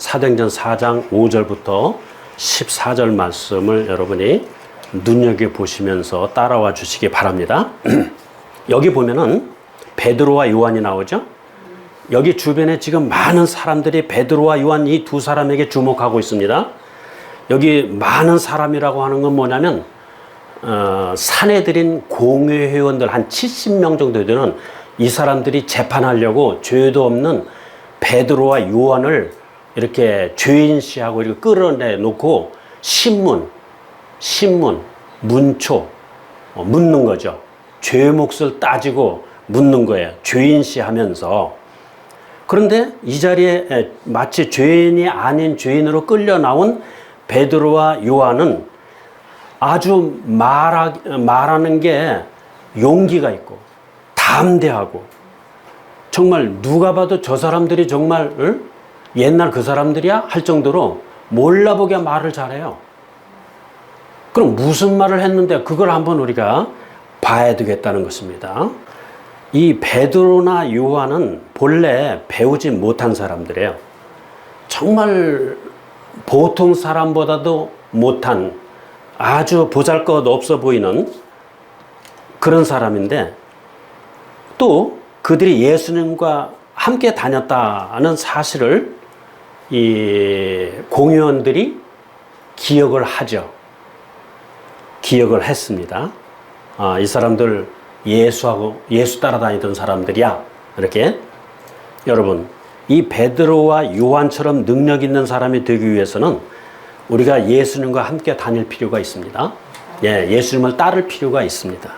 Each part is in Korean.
사도행전 4장 5절부터 14절 말씀을 여러분이 눈여겨보시면서 따라와 주시기 바랍니다. 여기 보면은 베드로와 요한이 나오죠. 여기 주변에 지금 많은 사람들이 베드로와 요한 이 두 사람에게 주목하고 있습니다. 여기 많은 사람이라고 하는 건 뭐냐면 사내들인 공회회원들 한 70명 정도 되는 이 사람들이 재판하려고 죄도 없는 베드로와 요한을 이렇게 죄인시하고 이렇게 끌어내 놓고 신문, 문초 묻는 거죠. 죄의 몫을 따지고 묻는 거예요. 죄인시하면서. 그런데 이 자리에 마치 죄인이 아닌 죄인으로 끌려 나온 베드로와 요한은 아주 말하는 게 용기가 있고 담대하고 정말 누가 봐도 저 사람들이 정말 옛날 그 사람들이야 할 정도로 몰라보게 말을 잘해요. 그럼 무슨 말을 했는데 그걸 한번 우리가 봐야 되겠다는 것입니다. 이 베드로나 요한은 본래 배우지 못한 사람들이에요. 정말 보통 사람보다도 못한 아주 보잘것없어 보이는 그런 사람인데 또 그들이 예수님과 함께 다녔다는 사실을 이 공회원들이 기억을 하죠. 기억을 했습니다. 이 사람들 예수 따라다니던 사람들이야. 이렇게 여러분 이 베드로와 요한처럼 능력 있는 사람이 되기 위해서는 우리가 예수님과 함께 다닐 필요가 있습니다. 예수님을 따를 필요가 있습니다.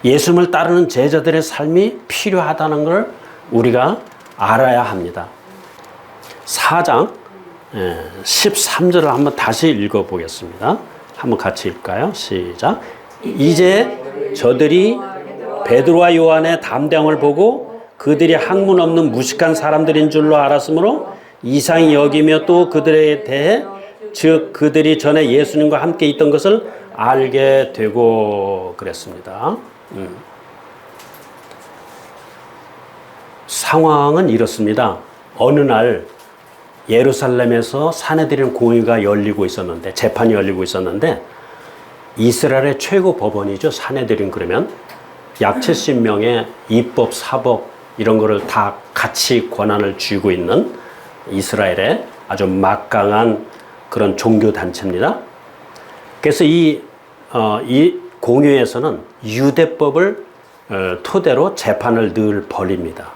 예수님을 따르는 제자들의 삶이 필요하다는 걸 우리가 알아야 합니다. 4장 13절을 한번 다시 읽어보겠습니다. 한번 같이 읽을까요? 시작. 이제 저들이 베드로와 요한의 담대함을 보고 그들이 학문 없는 무식한 사람들인 줄로 알았으므로 이상히 여기며 또 그들에 대해 즉 그들이 전에 예수님과 함께 있던 것을 알게 되고 그랬습니다. 상황은 이렇습니다. 어느 날 예루살렘에서 사내들인 공의가 열리고 있었는데 재판이 열리고 있었는데 이스라엘의 최고 법원이죠. 사내들인 그러면 약 70명의 입법, 사법 이런 거를 다 같이 권한을 쥐고 있는 이스라엘의 아주 막강한 그런 종교 단체입니다. 그래서 이 공회에서는 유대법을 토대로 재판을 늘 벌입니다.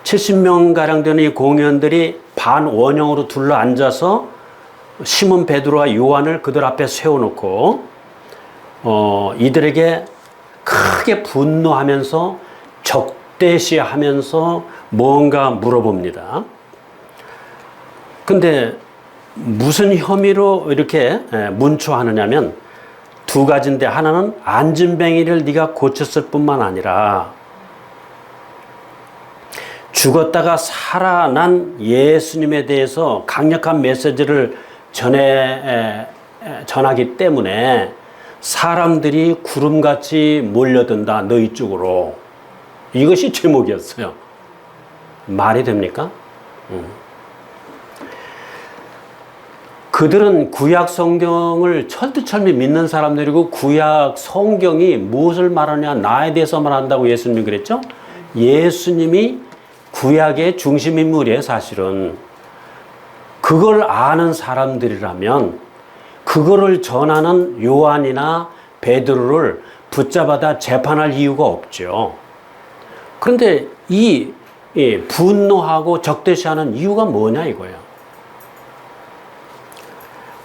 70명가량 되는 이 공회원들이 반원형으로 둘러 앉아서 시몬 베드로와 요한을 그들 앞에 세워놓고 이들에게 크게 분노하면서 적대시하면서 뭔가 물어봅니다. 근데 무슨 혐의로 이렇게 문초하느냐면 두 가지인데 하나는 안진뱅이를 네가 고쳤을 뿐만 아니라 죽었다가 살아난 예수님에 대해서 강력한 메시지를 전하기 때문에 사람들이 구름같이 몰려든다 너희 쪽으로. 이것이 제목이었어요. 말이 됩니까? 그들은 구약 성경을 철두철미 믿는 사람들이고 구약 성경이 무엇을 말하냐 나에 대해서 말한다고 예수님이 그랬죠. 예수님이 구약의 중심 인물이에요. 사실은 그걸 아는 사람들이라면 그거를 전하는 요한이나 베드로를 붙잡아다 재판할 이유가 없죠. 그런데 이 분노하고 적대시하는 이유가 뭐냐 이거예요.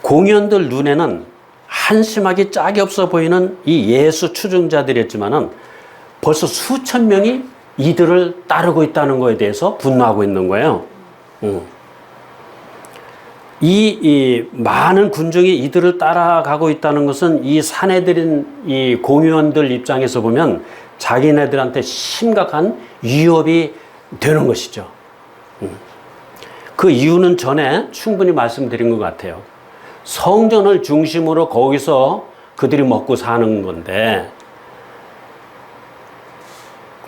공연들 눈에는 한심하기 짝이 없어 보이는 이 예수 추종자들이었지만은 벌써 수천 명이 이들을 따르고 있다는 것에 대해서 분노하고 있는 거예요. 이 많은 군중이 이들을 따라가고 있다는 것은 이 사내들인 이 공회원들 입장에서 보면 자기네들한테 심각한 위협이 되는 것이죠. 그 이유는 전에 충분히 말씀드린 것 같아요. 성전을 중심으로 거기서 그들이 먹고 사는 건데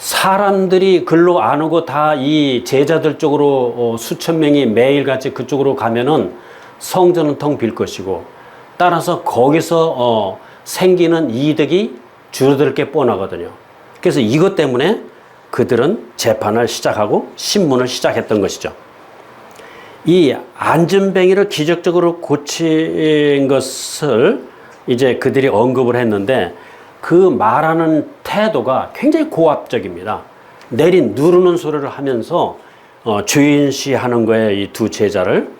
사람들이 글로 안 오고 다 이 제자들 쪽으로 수천 명이 매일같이 그쪽으로 가면은 성전은 텅 빌 것이고, 따라서 거기서 생기는 이득이 줄어들 게 뻔하거든요. 그래서 이것 때문에 그들은 재판을 시작하고 신문을 시작했던 것이죠. 이 안전뱅이를 기적적으로 고친 것을 이제 그들이 언급을 했는데, 그 말하는 태도가 굉장히 고압적입니다. 누르는 소리를 하면서 주인시하는 거예요. 이 두 제자를.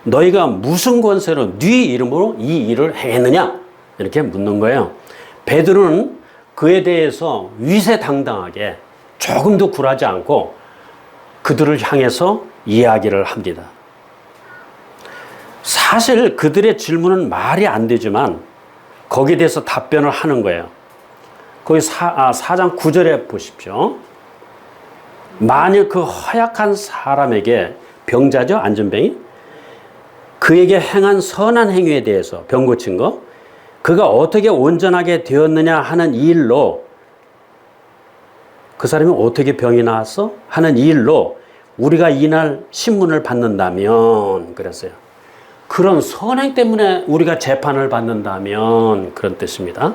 너희가 무슨 권세로 네 이름으로 이 일을 행했느냐? 이렇게 묻는 거예요. 베드로는 그에 대해서 위세당당하게 조금도 굴하지 않고 그들을 향해서 이야기를 합니다. 사실 그들의 질문은 말이 안 되지만 거기에 대해서 답변을 하는 거예요. 거기 4장 9절에 보십시오. 만일 그 허약한 사람에게, 병자죠, 안전뱅이, 그에게 행한 선한 행위에 대해서, 병 고친 거, 그가 어떻게 온전하게 되었느냐 하는 일로, 그 사람이 어떻게 병이 나왔어? 하는 일로 우리가 이날 신문을 받는다면, 그랬어요. 그런 선행 때문에 우리가 재판을 받는다면, 그런 뜻입니다.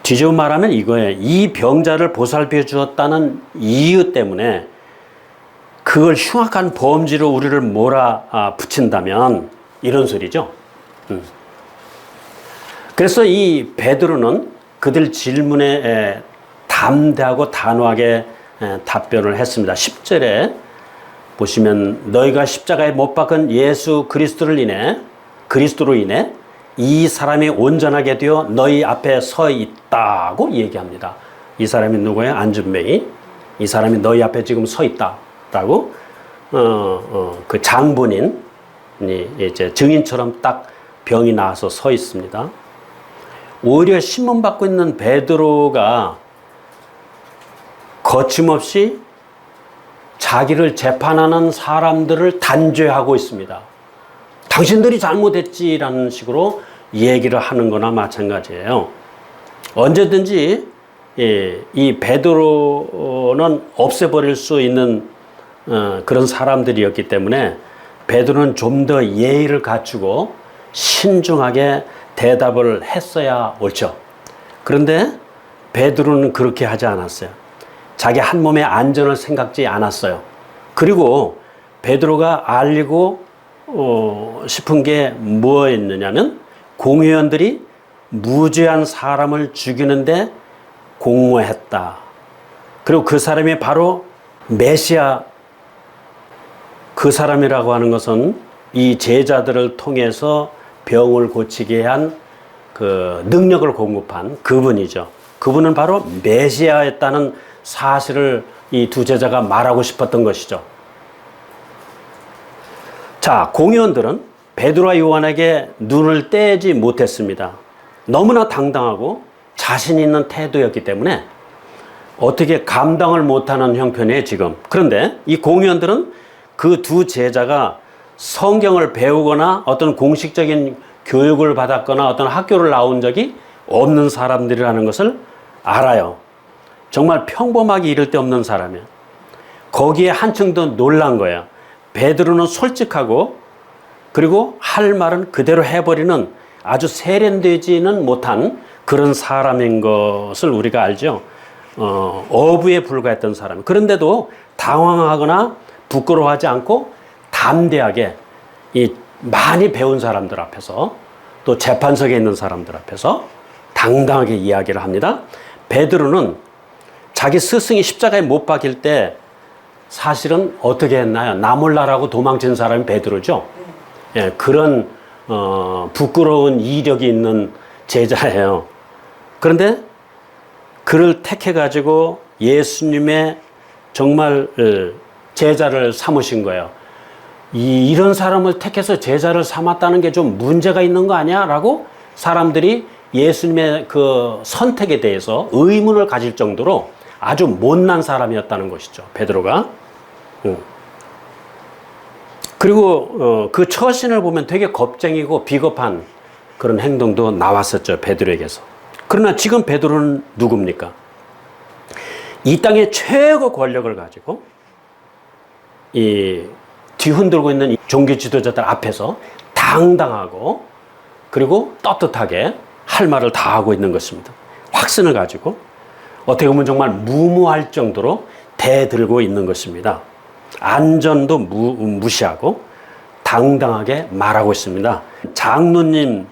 뒤집어 말하면 이거예요. 이 병자를 보살펴 주었다는 이유 때문에 그걸 흉악한 범죄로 우리를 몰아붙인다면, 이런 소리죠. 그래서 이 베드로는 그들 질문에 담대하고 단호하게 답변을 했습니다. 10절에 보시면, 너희가 십자가에 못 박은 예수 그리스도로 인해 이 사람이 온전하게 되어 너희 앞에 서 있다고 얘기합니다. 이 사람이 누구예요? 안전뱅이. 이 사람이 너희 앞에 지금 서 있다라고 그 장본인이 이제 증인처럼 딱 병이 나와서 서 있습니다. 오히려 신문 받고 있는 베드로가 거침없이 자기를 재판하는 사람들을 단죄하고 있습니다. 당신들이 잘못했지라는 식으로 얘기를 하는 거나 마찬가지예요. 언제든지 이 베드로는 없애버릴 수 있는 그런 사람들이었기 때문에 베드로는 좀 더 예의를 갖추고 신중하게 대답을 했어야 옳죠. 그런데 베드로는 그렇게 하지 않았어요. 자기 한 몸의 안전을 생각지 않았어요. 그리고 베드로가 알리고 싶은 게 뭐였느냐면, 공회원들이 무죄한 사람을 죽이는데 공모했다. 그리고 그 사람이 바로 메시아, 그 사람이라고 하는 것은 이 제자들을 통해서 병을 고치게 한 그 능력을 공급한 그분이죠. 그분은 바로 메시아였다는 사실을 이 두 제자가 말하고 싶었던 것이죠. 자, 공회원들은 베드로와 요한에게 눈을 떼지 못했습니다. 너무나 당당하고 자신 있는 태도였기 때문에 어떻게 감당을 못하는 형편이에요, 지금. 그런데 이 공회원들은 그 두 제자가 성경을 배우거나 어떤 공식적인 교육을 받았거나 어떤 학교를 나온 적이 없는 사람들이라는 것을 알아요. 정말 평범하게 이를 데 없는 사람이에요. 거기에 한층 더 놀란 거예요. 베드로는 솔직하고, 그리고 할 말은 그대로 해버리는 아주 세련되지는 못한 그런 사람인 것을 우리가 알죠. 어부에 불과했던 사람. 그런데도 당황하거나 부끄러워하지 않고 담대하게 이 많이 배운 사람들 앞에서, 또 재판석에 있는 사람들 앞에서 당당하게 이야기를 합니다. 베드로는 자기 스승이 십자가에 못 박힐 때 사실은 어떻게 했나요? 나 몰라라고 도망친 사람이 베드로죠. 예, 그런 부끄러운 이력이 있는 제자예요. 그런데 그를 택해가지고 예수님의 정말 제자를 삼으신 거예요. 이런 사람을 택해서 제자를 삼았다는 게 좀 문제가 있는 거 아니야? 라고 사람들이 예수님의 그 선택에 대해서 의문을 가질 정도로 아주 못난 사람이었다는 것이죠, 베드로가. 그리고 그 처신을 보면 되게 겁쟁이고 비겁한 그런 행동도 나왔었죠, 베드로에게서. 그러나 지금 베드로는 누굽니까? 이 땅의 최고 권력을 가지고 이 뒤흔들고 있는 이 종교 지도자들 앞에서 당당하고 그리고 떳떳하게 할 말을 다 하고 있는 것입니다. 확신을 가지고 어떻게 보면 정말 무모할 정도로 대들고 있는 것입니다. 안전도 무시하고 당당하게 말하고 있습니다. 장로님,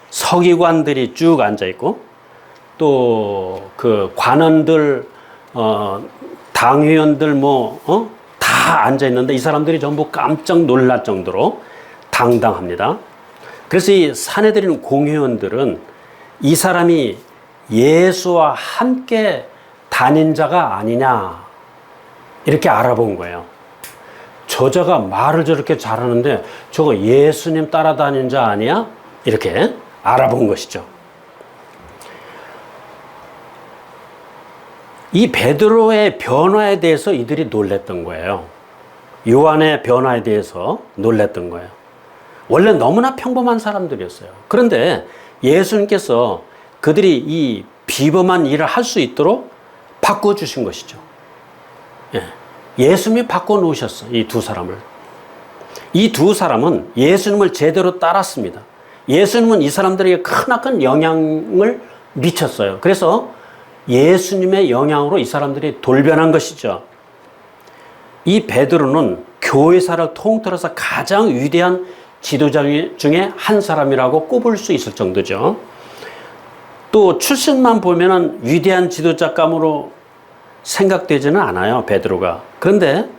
서기관들이 쭉 앉아 있고 또 그 관원들, 당회원들 다 앉아 있는데 이 사람들이 전부 깜짝 놀랄 정도로 당당합니다. 그래서 이 산헤드린 공회원들은 이 사람이 예수와 함께 다닌 자가 아니냐 이렇게 알아본 거예요. 저자가 말을 저렇게 잘하는데 저거 예수님 따라다닌 자 아니야? 이렇게 알아본 것이죠. 이 베드로의 변화에 대해서 이들이 놀랬던 거예요. 요한의 변화에 대해서 놀랬던 거예요. 원래 너무나 평범한 사람들이었어요. 그런데 예수님께서 그들이 이 비범한 일을 할 수 있도록 바꿔주신 것이죠. 예수님이 바꿔놓으셨어, 이 두 사람을. 이 두 사람은 예수님을 제대로 따랐습니다. 예수님은 이 사람들에게 크나큰 영향을 미쳤어요. 그래서 예수님의 영향으로 이 사람들이 돌변한 것이죠. 이 베드로는 교회사를 통틀어서 가장 위대한 지도자 중에 한 사람이라고 꼽을 수 있을 정도죠. 또 출신만 보면은 위대한 지도자감으로 생각되지는 않아요, 베드로가. 그런데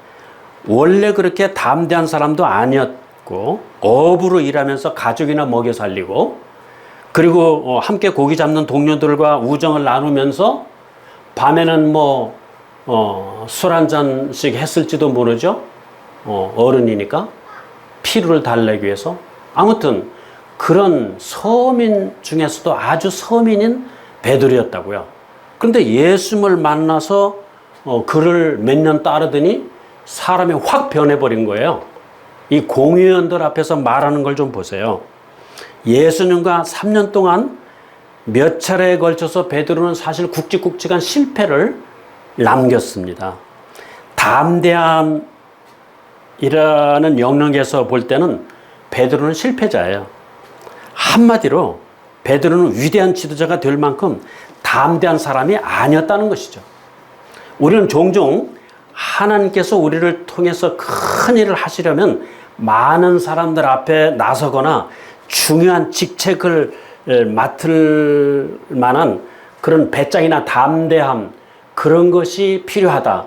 원래 그렇게 담대한 사람도 아니었고 어부로 일하면서 가족이나 먹여 살리고 그리고 함께 고기 잡는 동료들과 우정을 나누면서 밤에는 술 한 잔씩 했을지도 모르죠. 어른이니까 피로를 달래기 위해서. 아무튼 그런 서민 중에서도 아주 서민인 베드로였다고요. 그런데 예수님을 만나서 그를 몇 년 따르더니 사람이 확 변해버린 거예요. 이 공회원들 앞에서 말하는 걸 좀 보세요. 예수님과 3년 동안 몇 차례에 걸쳐서 베드로는 사실 굵직굵직한 실패를 남겼습니다. 담대함이라는 영역에서 볼 때는 베드로는 실패자예요. 한마디로 베드로는 위대한 지도자가 될 만큼 담대한 사람이 아니었다는 것이죠. 우리는 종종 하나님께서 우리를 통해서 큰 일을 하시려면 많은 사람들 앞에 나서거나 중요한 직책을 맡을 만한 그런 배짱이나 담대함, 그런 것이 필요하다.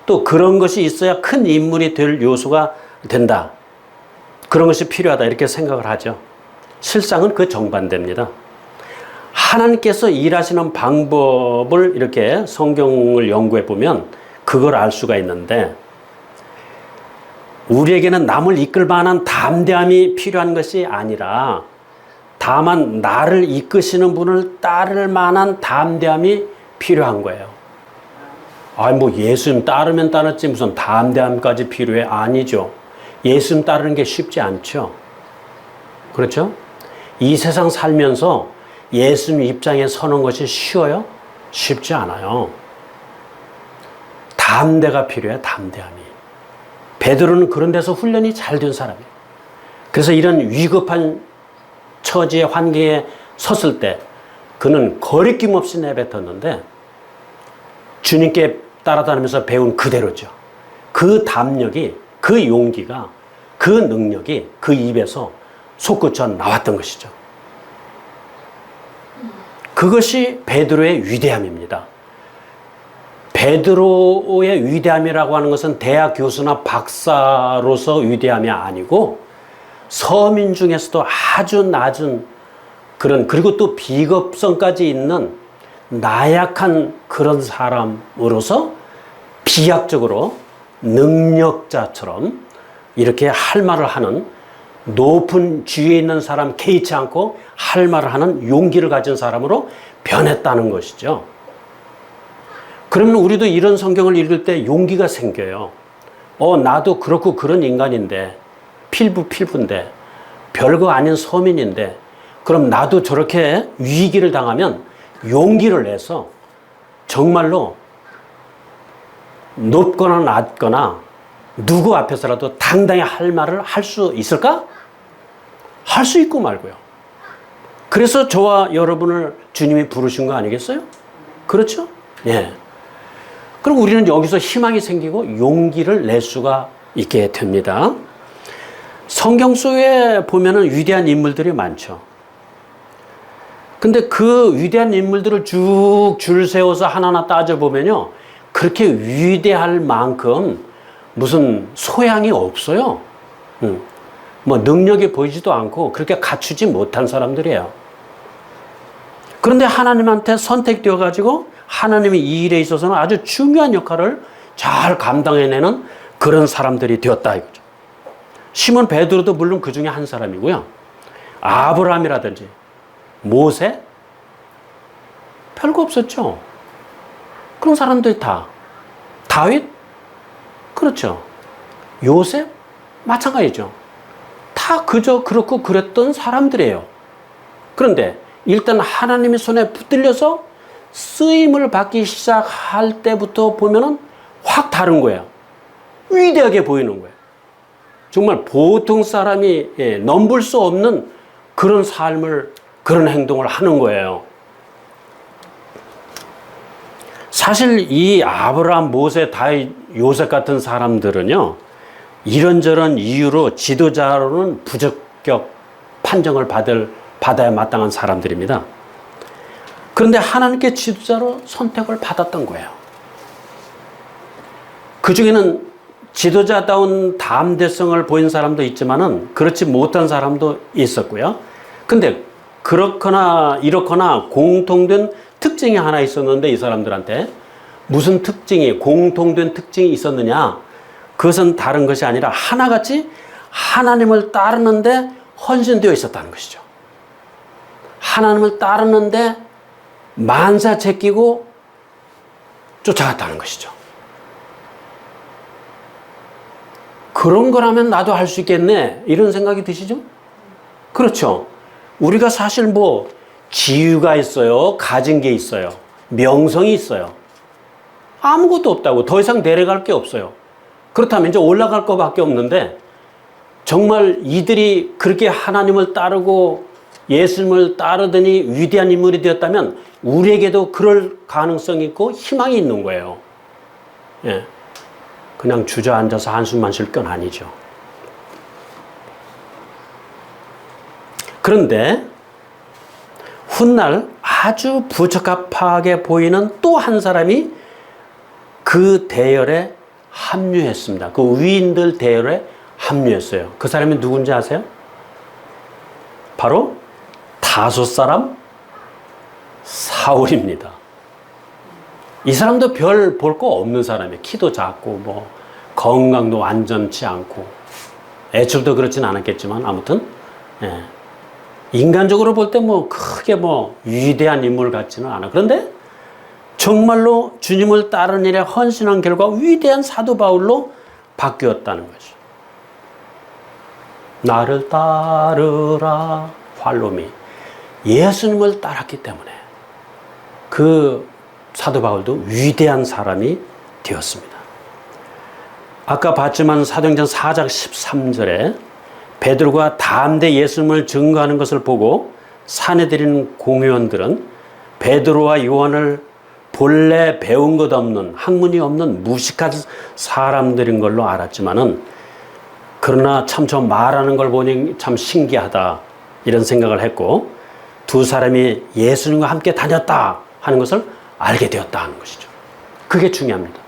또 그런 것이 있어야 큰 인물이 될 요소가 된다. 그런 것이 필요하다. 이렇게 생각을 하죠. 실상은 그 정반대입니다. 하나님께서 일하시는 방법을 이렇게 성경을 연구해 보면 그걸 알 수가 있는데, 우리에게는 남을 이끌 만한 담대함이 필요한 것이 아니라 다만 나를 이끄시는 분을 따를 만한 담대함이 필요한 거예요. 예수님 따르면 따랐지 무슨 담대함까지 필요해? 아니죠. 예수님 따르는 게 쉽지 않죠. 그렇죠? 이 세상 살면서 예수님 입장에 서는 것이 쉬워요? 쉽지 않아요. 담대가 필요해, 담대함이. 베드로는 그런 데서 훈련이 잘 된 사람이에요. 그래서 이런 위급한 처지의 환경에 섰을 때 그는 거리낌 없이 내뱉었는데 주님께 따라다니면서 배운 그대로죠. 그 담력이, 그 용기가, 그 능력이 그 입에서 솟구쳐 나왔던 것이죠. 그것이 베드로의 위대함입니다. 베드로의 위대함이라고 하는 것은 대학 교수나 박사로서 위대함이 아니고 서민 중에서도 아주 낮은 그런, 그리고 또 비겁성까지 있는 나약한 그런 사람으로서 비약적으로 능력자처럼 이렇게 할 말을 하는, 높은 지위에 있는 사람 개의치 않고 할 말을 하는 용기를 가진 사람으로 변했다는 것이죠. 그러면 우리도 이런 성경을 읽을 때 용기가 생겨요. 나도 그렇고 그런 인간인데, 필부인데, 별거 아닌 서민인데 그럼 나도 저렇게 위기를 당하면 용기를 내서 정말로 높거나 낮거나 누구 앞에서라도 당당히 할 말을 할 수 있을까? 할 수 있고 말고요. 그래서 저와 여러분을 주님이 부르신 거 아니겠어요? 그렇죠? 예. 그럼 우리는 여기서 희망이 생기고 용기를 낼 수가 있게 됩니다. 성경 속에 보면은 위대한 인물들이 많죠. 근데 그 위대한 인물들을 쭉 줄 세워서 하나하나 따져보면요. 그렇게 위대할 만큼 무슨 소양이 없어요. 뭐 능력이 보이지도 않고 그렇게 갖추지 못한 사람들이에요. 그런데 하나님한테 선택되어 가지고 하나님이 이 일에 있어서는 아주 중요한 역할을 잘 감당해내는 그런 사람들이 되었다 이거죠. 시몬 베드로도 물론 그 중에 한 사람이고요. 아브라함이라든지 모세 별거 없었죠. 그런 사람들이 다. 다윗 그렇죠. 요셉 마찬가지죠. 다 그저 그렇고 그랬던 사람들이에요. 그런데 일단 하나님의 손에 붙들려서 쓰임을 받기 시작할 때부터 보면은 확 다른 거예요. 위대하게 보이는 거예요. 정말 보통 사람이 넘볼 수 없는 그런 삶을, 그런 행동을 하는 거예요. 사실 이 아브라함, 모세, 다윗, 요셉 같은 사람들은요, 이런저런 이유로 지도자로는 부적격 판정을 받아야 마땅한 사람들입니다. 그런데 하나님께 지도자로 선택을 받았던 거예요. 그 중에는 지도자다운 담대성을 보인 사람도 있지만은 그렇지 못한 사람도 있었고요. 근데 그렇거나 이렇거나 공통된 특징이 하나 있었는데 이 사람들한테 무슨 특징이, 공통된 특징이 있었느냐? 그것은 다른 것이 아니라 하나같이 하나님을 따르는데 헌신되어 있었다는 것이죠. 하나님을 따르는데 만사 제끼고 쫓아갔다는 것이죠. 그런 거라면 나도 할 수 있겠네 이런 생각이 드시죠? 그렇죠. 우리가 사실 뭐 지위가 있어요. 가진 게 있어요. 명성이 있어요. 아무것도 없다고. 더 이상 내려갈 게 없어요. 그렇다면 이제 올라갈 것밖에 없는데 정말 이들이 그렇게 하나님을 따르고 예수님을 따르더니 위대한 인물이 되었다면 우리에게도 그럴 가능성이 있고 희망이 있는 거예요. 예. 그냥 주저앉아서 한숨만 쉴 건 아니죠. 그런데 훗날 아주 부적합하게 보이는 또 한 사람이 그 대열에 합류했습니다. 그 위인들 대열에 합류했어요. 그 사람이 누군지 아세요? 바로 다소 사람 사울입니다. 이 사람도 별 볼 거 없는 사람이에요. 키도 작고 뭐 건강도 완전치 않고 애출도 그렇진 않았겠지만 아무튼 예. 인간적으로 볼 때 뭐 크게 뭐 위대한 인물 같지는 않아. 그런데 정말로 주님을 따르는 일에 헌신한 결과 위대한 사도 바울로 바뀌었다는 거죠. 나를 따르라 follow me. 예수님을 따랐기 때문에 그 사도 바울도 위대한 사람이 되었습니다. 아까 봤지만 사도행전 4장 13절에 베드로가 담대 예수님을 증거하는 것을 보고 사내들인 공회원들은 베드로와 요한을 본래 배운 것 없는, 학문이 없는 무식한 사람들인 걸로 알았지만은 그러나 참 저 말하는 걸 보니 참 신기하다 이런 생각을 했고 두 사람이 예수님과 함께 다녔다 하는 것을 알게 되었다 하는 것이죠. 그게 중요합니다.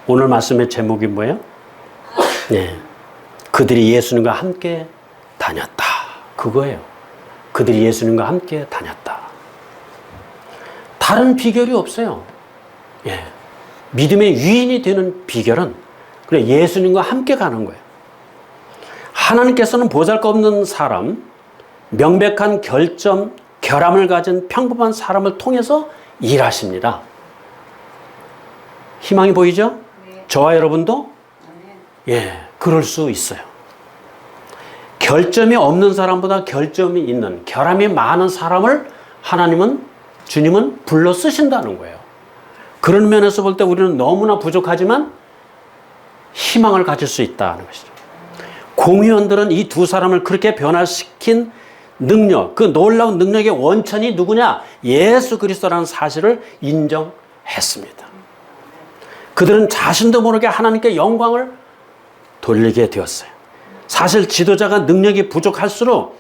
오늘 말씀의 제목이 뭐예요? 네, 그들이 예수님과 함께 다녔다. 그거예요. 그들이 예수님과 함께 다녔다. 다른 비결이 없어요. 예. 믿음의 위인이 되는 비결은 그래 예수님과 함께 가는 거예요. 하나님께서는 보잘것없는 사람, 명백한 결점, 결함을 가진 평범한 사람을 통해서 일하십니다. 희망이 보이죠? 네. 저와 여러분도 예, 그럴 수 있어요. 결점이 없는 사람보다 결점이 있는, 결함이 많은 사람을 주님은 불러 쓰신다는 거예요. 그런 면에서 볼 때 우리는 너무나 부족하지만 희망을 가질 수 있다는 것이죠. 공의원들은 이 두 사람을 그렇게 변화시킨 능력, 그 놀라운 능력의 원천이 누구냐? 예수 그리스도라는 사실을 인정했습니다. 그들은 자신도 모르게 하나님께 영광을 돌리게 되었어요. 사실 지도자가 능력이 부족할수록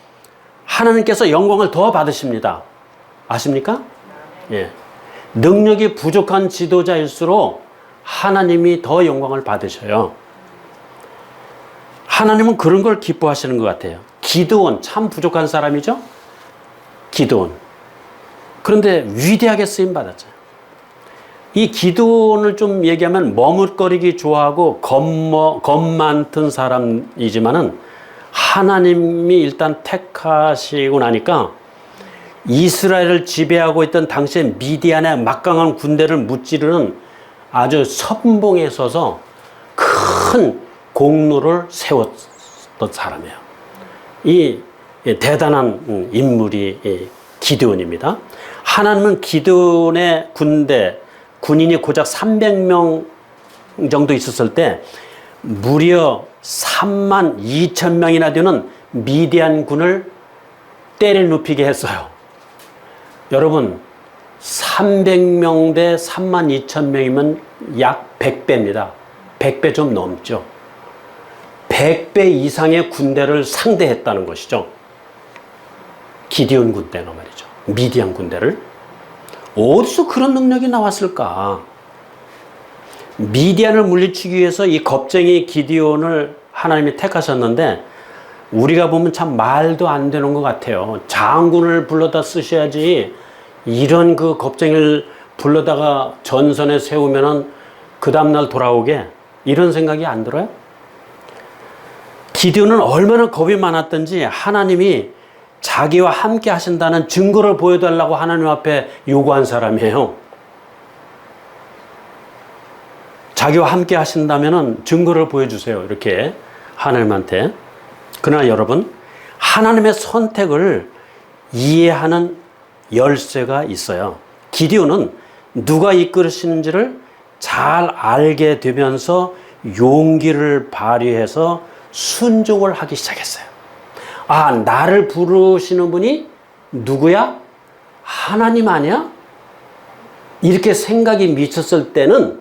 하나님께서 영광을 더 받으십니다. 아십니까? 예. 능력이 부족한 지도자일수록 하나님이 더 영광을 받으셔요. 하나님은 그런 걸 기뻐하시는 것 같아요. 기드온, 참 부족한 사람이죠? 기드온. 그런데 위대하게 쓰임받았잖아요. 이 기드온을 좀 얘기하면 머뭇거리기 좋아하고 겁 많던 사람이지만은 하나님이 일단 택하시고 나니까 이스라엘을 지배하고 있던 당시에 미디안의 막강한 군대를 무찌르는 아주 선봉에 서서 큰 공로를 세웠던 사람이에요. 이 대단한 인물이 기드온입니다. 하나님은 기드온의 군인이 고작 300명 정도 있었을 때 무려 3만 2천 명이나 되는 미디안 군을 때를 눕히게 했어요. 여러분, 300명 대 3만 2천 명이면 약 100배입니다. 100배 좀 넘죠. 100배 이상의 군대를 상대했다는 것이죠. 기디온 군대가 말이죠. 미디안 군대를. 어디서 그런 능력이 나왔을까? 미디안을 물리치기 위해서 이 겁쟁이 기디온을 하나님이 택하셨는데 우리가 보면 참 말도 안 되는 것 같아요. 장군을 불러다 쓰셔야지 이런 그 겁쟁이를 불러다가 전선에 세우면은 그 다음날 돌아오게, 이런 생각이 안 들어요? 기드온은 얼마나 겁이 많았던지 하나님이 자기와 함께 하신다는 증거를 보여달라고 하나님 앞에 요구한 사람이에요. 자기와 함께 하신다면 증거를 보여주세요. 이렇게 하나님한테. 그러나 여러분, 하나님의 선택을 이해하는 열쇠가 있어요. 기드온은 누가 이끌으시는지를 잘 알게 되면서 용기를 발휘해서 순종을 하기 시작했어요. 아, 나를 부르시는 분이 누구야? 하나님 아니야? 이렇게 생각이 미쳤을 때는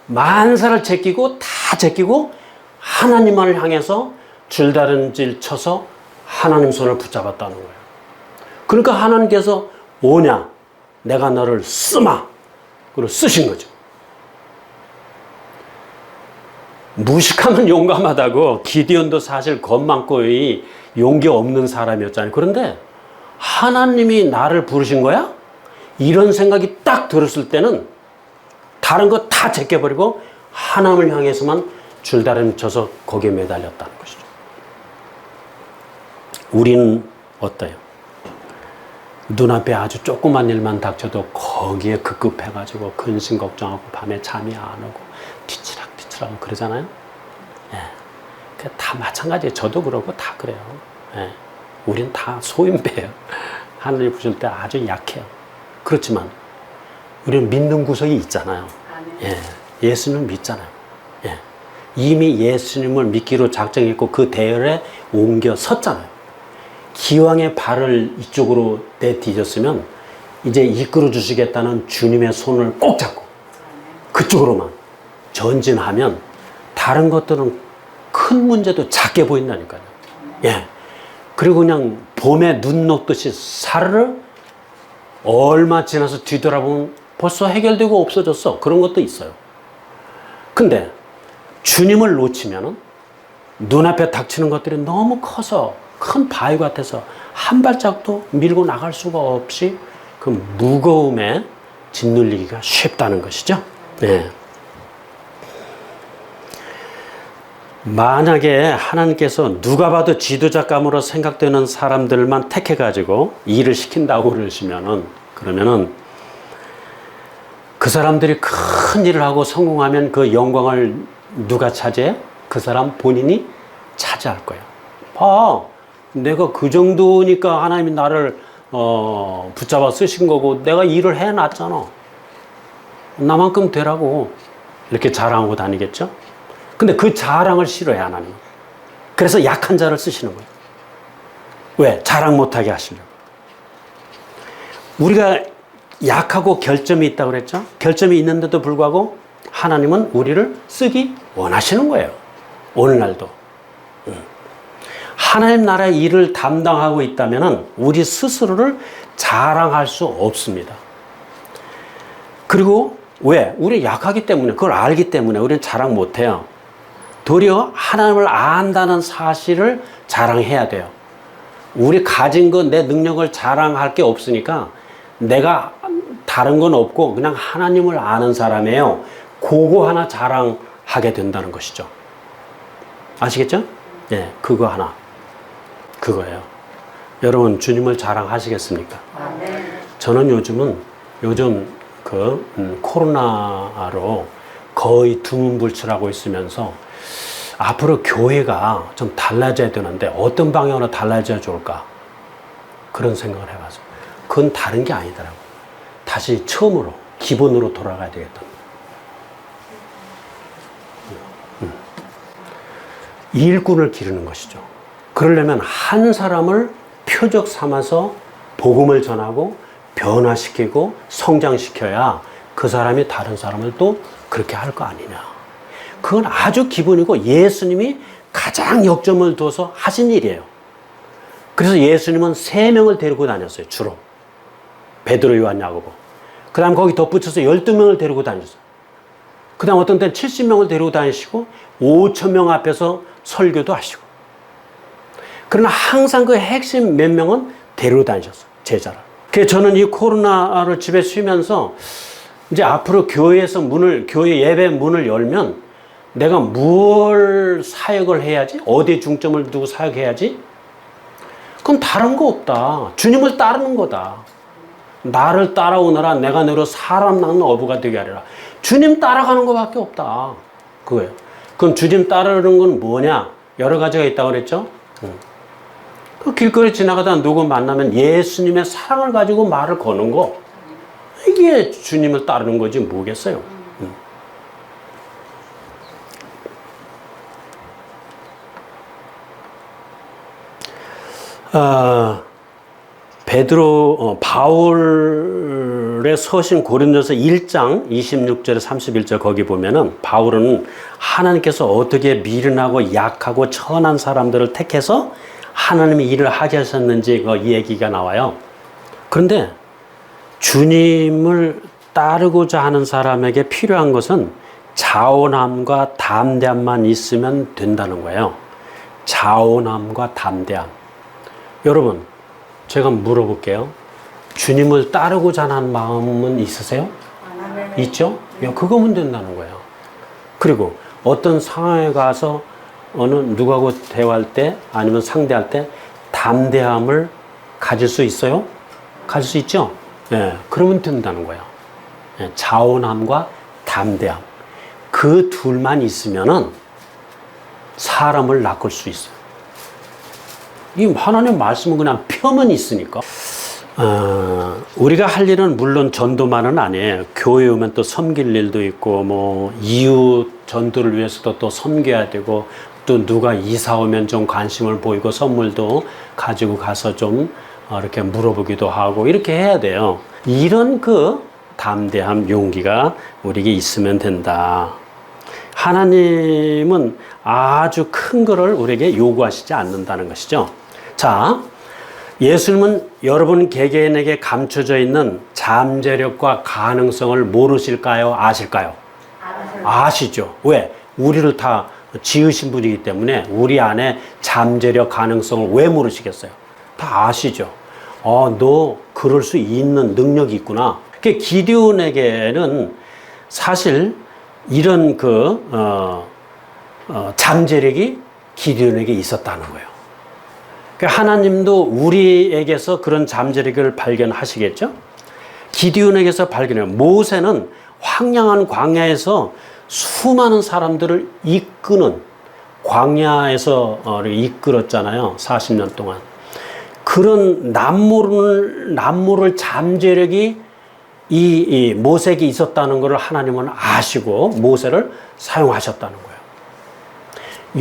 만사를 제끼고 다 제끼고 하나님만을 향해서 줄다름질 쳐서 하나님 손을 붙잡았다는 거예요. 그러니까 하나님께서 오냐? 내가 너를 쓰마. 그리고 쓰신 거죠. 무식하면 용감하다고. 기드온도 사실 겁 많고 용기 없는 사람이었잖아요. 그런데 하나님이 나를 부르신 거야? 이런 생각이 딱 들었을 때는 다른 거 다 제껴버리고 하나님을 향해서만 줄다름 쳐서 거기에 매달렸다는 것이죠. 우리는 어때요? 눈앞에 아주 조그만 일만 닥쳐도 거기에 급급해가지고 근심 걱정하고 밤에 잠이 안 오고 뒤치락뒤치락 그러잖아요. 예. 다 마찬가지예요. 저도 그러고 다 그래요. 예. 우린 다 소인배예요. 하늘이 부실 때 아주 약해요. 그렇지만 우리는 믿는 구석이 있잖아요. 예. 예수님을 믿잖아요. 예. 이미 예수님을 믿기로 작정했고 그 대열에 옮겨 섰잖아요. 기왕에 발을 이쪽으로 내디뎠으면 이제 이끌어 주시겠다는 주님의 손을 꼭 잡고 그쪽으로만 전진하면 다른 것들은 큰 문제도 작게 보인다니까요. 예. 그리고 그냥 봄에 눈 녹듯이 사르르 얼마 지나서 뒤돌아보면 벌써 해결되고 없어졌어. 그런 것도 있어요. 근데 주님을 놓치면은 눈앞에 닥치는 것들이 너무 커서 큰 바위 같아서 한 발짝도 밀고 나갈 수가 없이 그 무거움에 짓눌리기가 쉽다는 것이죠. 네. 만약에 하나님께서 누가 봐도 지도자감으로 생각되는 사람들만 택해가지고 일을 시킨다고 그러면은 그 사람들이 큰 일을 하고 성공하면 그 영광을 누가 차지해? 그 사람 본인이 차지할 거예요. 봐. 내가 그 정도니까 하나님이 나를 붙잡아 쓰신 거고 내가 일을 해놨잖아. 나만큼 되라고 이렇게 자랑하고 다니겠죠? 근데 그 자랑을 싫어해 하나님. 그래서 약한 자를 쓰시는 거예요. 왜? 자랑 못하게 하시려고. 우리가 약하고 결점이 있다고 그랬죠? 결점이 있는데도 불구하고 하나님은 우리를 쓰기 원하시는 거예요. 오늘날도. 하나님 나라의 일을 담당하고 있다면 우리 스스로를 자랑할 수 없습니다. 그리고 왜? 우리 약하기 때문에, 그걸 알기 때문에 우리는 자랑 못해요. 도리어 하나님을 안다는 사실을 자랑해야 돼요. 우리 가진 거, 내 능력을 자랑할 게 없으니까 내가 다른 건 없고 그냥 하나님을 아는 사람이에요. 그거 하나 자랑하게 된다는 것이죠. 아시겠죠? 네, 그거 하나. 그거예요. 여러분, 주님을 자랑하시겠습니까? 저는 요즘 코로나로 거의 두문불출하고 있으면서 앞으로 교회가 좀 달라져야 되는데 어떤 방향으로 달라져야 좋을까? 그런 생각을 해봤어요. 그건 다른 게 아니더라고요. 다시 처음으로, 기본으로 돌아가야 되겠다. 일꾼을 기르는 것이죠. 그러려면 한 사람을 표적 삼아서 복음을 전하고 변화시키고 성장시켜야 그 사람이 다른 사람을 또 그렇게 할 거 아니냐. 그건 아주 기본이고 예수님이 가장 역점을 둬서 하신 일이에요. 그래서 예수님은 3명을 데리고 다녔어요. 주로. 베드로, 요한, 야고보. 그 다음 거기 덧붙여서 12명을 데리고 다녔어요. 그 다음 어떤 때는 70명을 데리고 다니시고 5,000명 앞에서 설교도 하시고. 그러나 항상 그 핵심 몇 명은 데리고 다니셨어요. 제자를. 그래서 저는 이 코로나를 집에 쉬면서 이제 앞으로 교회에서 교회 예배 문을 열면 내가 뭘 사역을 해야지? 어디에 중점을 두고 사역해야지? 그건 다른 거 없다. 주님을 따르는 거다. 나를 따라오너라 내가 너로 사람 낳는 어부가 되게 하리라. 주님 따라가는 것밖에 없다. 그거예요. 그럼 주님 따르는 건 뭐냐? 여러 가지가 있다고 그랬죠? 그 길거리 지나가다 누구 만나면 예수님의 사랑을 가지고 말을 거는 거. 이게 주님을 따르는 거지 뭐겠어요? 바울의 서신 고린도서 1장 26절에 31절 거기 보면은 바울은 하나님께서 어떻게 미련하고 약하고 천한 사람들을 택해서 하나님이 일을 하게 하셨는지 이 얘기가 나와요. 그런데 주님을 따르고자 하는 사람에게 필요한 것은 자원함과 담대함만 있으면 된다는 거예요. 자원함과 담대함. 여러분, 제가 물어볼게요. 주님을 따르고자 하는 마음은 있으세요? 있죠? 그거면 된다는 거예요. 그리고 어떤 상황에 가서 누구하고 대화할 때 아니면 상대할 때 담대함을 가질 수 있어요? 가질 수 있죠? 예, 그러면 된다는 거예요. 예, 자원함과 담대함. 그 둘만 있으면은 사람을 낚을 수 있어요. 이 하나님 말씀은 그냥 펴만 있으니까. 우리가 할 일은 물론 전도만은 아니에요. 교회 오면 또 섬길 일도 있고, 이웃 전도를 위해서도 또 섬겨야 되고, 또 누가 이사 오면 좀 관심을 보이고 선물도 가지고 가서 좀 이렇게 물어보기도 하고 이렇게 해야 돼요. 이런 담대함, 용기가 우리에게 있으면 된다. 하나님은 아주 큰 거를 우리에게 요구하시지 않는다는 것이죠. 자, 예수님은 여러분 개개인에게 감춰져 있는 잠재력과 가능성을 모르실까요? 아실까요? 아시죠. 왜? 우리를 다 지으신 분이기 때문에 우리 안에 잠재력, 가능성을 왜 모르시겠어요? 다 아시죠. 너 그럴 수 있는 능력이 있구나. 기드온에게는 사실 이런 잠재력이 기드온에게 있었다는 거예요. 하나님도 우리에게서 그런 잠재력을 발견하시겠죠? 기드온에게서 발견해요. 모세는 황량한 광야에서 수많은 사람들을 이끄는 광야에서 이끌었잖아요. 40년 동안. 그런 남모를 잠재력이 이 모세에게 있었다는 것을 하나님은 아시고 모세를 사용하셨다는 거예요.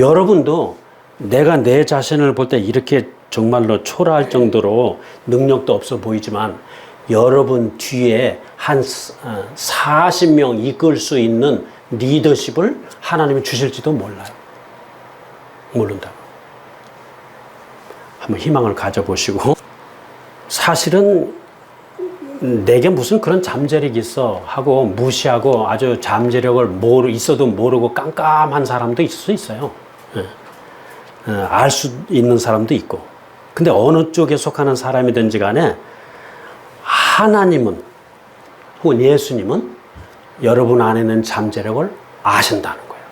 여러분도 내가 내 자신을 볼 때 이렇게 정말로 초라할 정도로 능력도 없어 보이지만 여러분 뒤에 한 40명 이끌 수 있는 리더십을 하나님이 주실지도 몰라요. 모른다고. 한번 희망을 가져보시고, 사실은 내게 무슨 그런 잠재력이 있어 하고 무시하고 아주 잠재력을 있어도 모르고 깜깜한 사람도 있을 수 있어요. 알 수 있는 사람도 있고. 근데 어느 쪽에 속하는 사람이든지 간에 하나님은 혹은 예수님은 여러분 안에 있는 잠재력을 아신다는 거예요.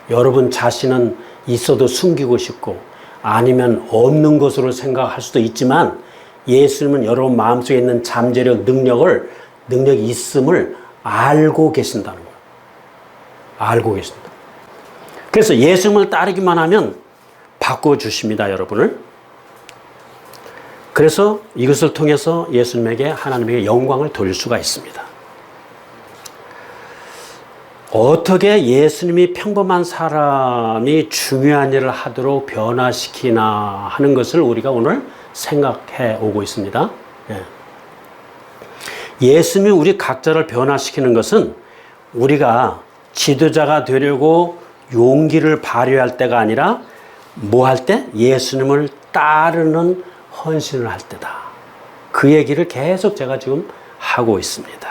여러분 자신은 있어도 숨기고 싶고 아니면 없는 것으로 생각할 수도 있지만 예수님은 여러분 마음속에 있는 잠재력, 능력이 있음을 알고 계신다는 거예요. 알고 계신다. 그래서 예수님을 따르기만 하면 바꿔주십니다, 여러분을. 그래서 이것을 통해서 예수님에게, 하나님에게 영광을 돌릴 수가 있습니다. 어떻게 예수님이 평범한 사람이 중요한 일을 하도록 변화시키나 하는 것을 우리가 오늘 생각해 오고 있습니다. 예수님이 우리 각자를 변화시키는 것은 우리가 지도자가 되려고 용기를 발휘할 때가 아니라 뭐 할 때? 예수님을 따르는 헌신을 할 때다. 그 얘기를 계속 제가 지금 하고 있습니다.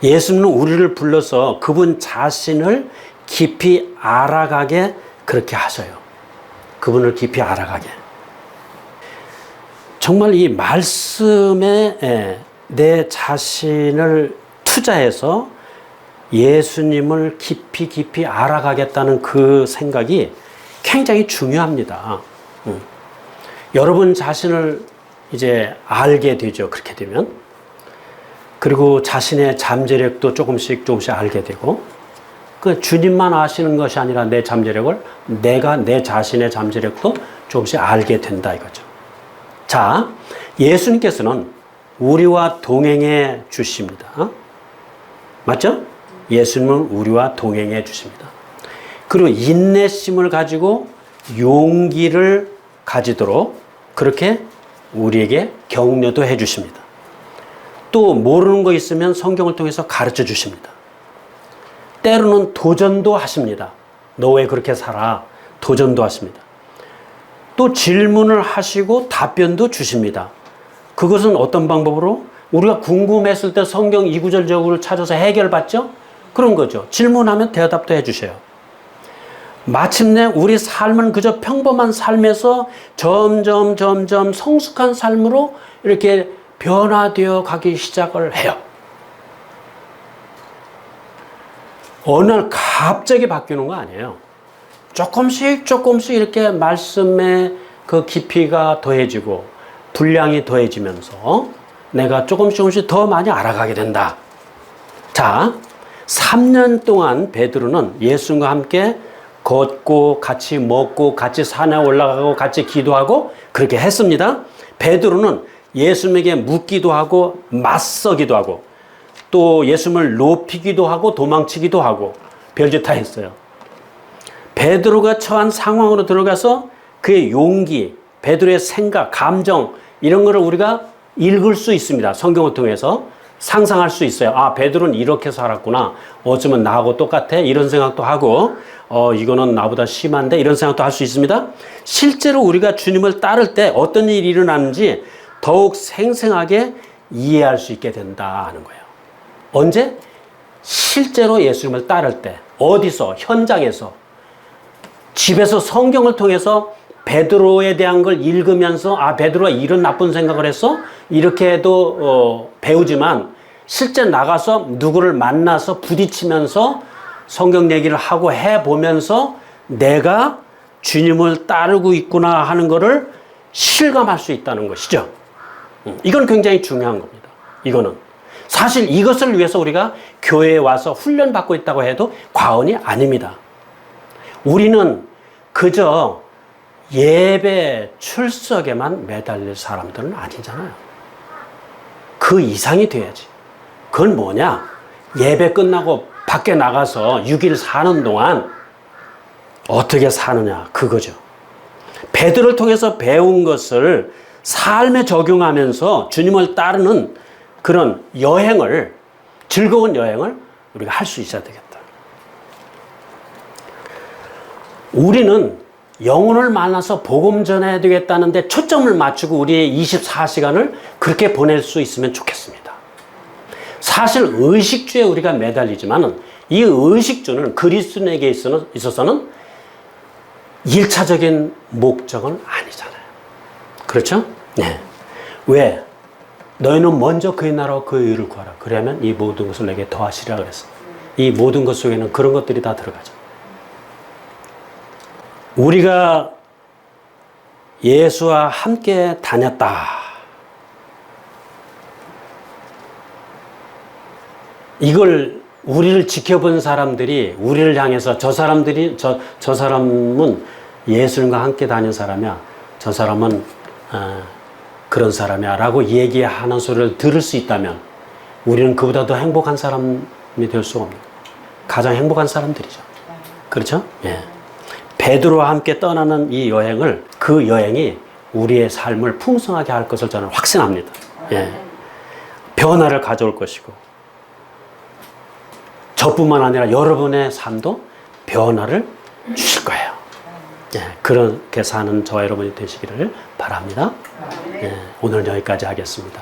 예수님은 우리를 불러서 그분 자신을 깊이 알아가게 그렇게 하셔요. 그분을 깊이 알아가게. 정말 이 말씀에 내 자신을 투자해서 예수님을 깊이 알아가겠다는 그 생각이 굉장히 중요합니다. 여러분 자신을 이제 알게 되죠. 그렇게 되면. 그리고 자신의 잠재력도 조금씩 알게 되고, 그 주님만 아시는 것이 아니라 내 잠재력을 내가 내 자신의 잠재력도 조금씩 알게 된다 이거죠. 자, 예수님께서는 우리와 동행해 주십니다. 맞죠? 예수님은 우리와 동행해 주십니다. 그리고 인내심을 가지고 용기를 가지도록 그렇게 우리에게 격려도 해 주십니다. 또 모르는 거 있으면 성경을 통해서 가르쳐 주십니다. 때로는 도전도 하십니다. 너 왜 그렇게 살아? 도전도 하십니다. 또 질문을 하시고 답변도 주십니다. 그것은 어떤 방법으로? 우리가 궁금했을 때 성경 이 구절 저 구절을 찾아서 해결받죠? 그런 거죠. 질문하면 대답도 해주셔요. 마침내 우리 삶은 그저 평범한 삶에서 점점 성숙한 삶으로 이렇게 변화되어 가기 시작을 해요. 어느 날 갑자기 바뀌는 거 아니에요. 조금씩 이렇게 말씀의 그 깊이가 더해지고 분량이 더해지면서 내가 조금씩 더 많이 알아가게 된다. 자, 3년 동안 베드로는 예수님과 함께 걷고 같이 먹고 같이 산에 올라가고 같이 기도하고 그렇게 했습니다. 베드로는 예수님에게 묻기도 하고 맞서기도 하고 또 예수님을 높이기도 하고 도망치기도 하고 별짓 다 했어요. 베드로가 처한 상황으로 들어가서 그의 용기, 베드로의 생각, 감정 이런 거를 우리가 읽을 수 있습니다. 성경을 통해서 상상할 수 있어요. 아, 베드로는 이렇게 살았구나. 어쩌면 나하고 똑같아. 이런 생각도 하고 이거는 나보다 심한데 이런 생각도 할 수 있습니다. 실제로 우리가 주님을 따를 때 어떤 일이 일어나는지 더욱 생생하게 이해할 수 있게 된다 하는 거예요. 언제? 실제로 예수님을 따를 때. 어디서? 현장에서. 집에서 성경을 통해서 베드로에 대한 걸 읽으면서 아, 베드로가 이런 나쁜 생각을 했어? 이렇게도 배우지만 실제 나가서 누구를 만나서 부딪히면서 성경 얘기를 하고 해보면서 내가 주님을 따르고 있구나 하는 거를 실감할 수 있다는 것이죠. 이건 굉장히 중요한 겁니다. 이거는. 사실 이것을 위해서 우리가 교회에 와서 훈련받고 있다고 해도 과언이 아닙니다. 우리는 그저 예배 출석에만 매달릴 사람들은 아니잖아요. 그 이상이 돼야지. 그건 뭐냐? 예배 끝나고 밖에 나가서 6일 사는 동안 어떻게 사느냐, 그거죠. 베드로를 통해서 배운 것을 삶에 적용하면서 주님을 따르는 그런 여행을, 즐거운 여행을 우리가 할 수 있어야 되겠다. 우리는 영혼을 만나서 복음 전해야 되겠다는데 초점을 맞추고 우리의 24시간을 그렇게 보낼 수 있으면 좋겠습니다. 사실 의식주에 우리가 매달리지만은 이 의식주는 그리스도인에게 있어서는 1차적인 목적은 아니잖아요. 그렇죠? 네. 왜? 너희는 먼저 그의 나라와 그의 의를 구하라. 그러면 이 모든 것을 내게 더하시리라 그랬어. 이 모든 것 속에는 그런 것들이 다 들어가죠. 우리가 예수와 함께 다녔다. 이걸 우리를 지켜본 사람들이 우리를 향해서 저 사람은 예수님과 함께 다닌 사람이야. 저 사람은 그런 사람이야 라고 얘기하는 소리를 들을 수 있다면 우리는 그보다 더 행복한 사람이 될 수 없는, 가장 행복한 사람들이죠. 그렇죠? 예. 베드로와 함께 떠나는 이 여행을, 그 여행이 우리의 삶을 풍성하게 할 것을 저는 확신합니다. 예. 변화를 가져올 것이고, 저뿐만 아니라 여러분의 삶도 변화를 주실 거예요. 예. 그렇게 사는 저와 여러분이 되시기를 바랍니다. 예. 오늘 여기까지 하겠습니다.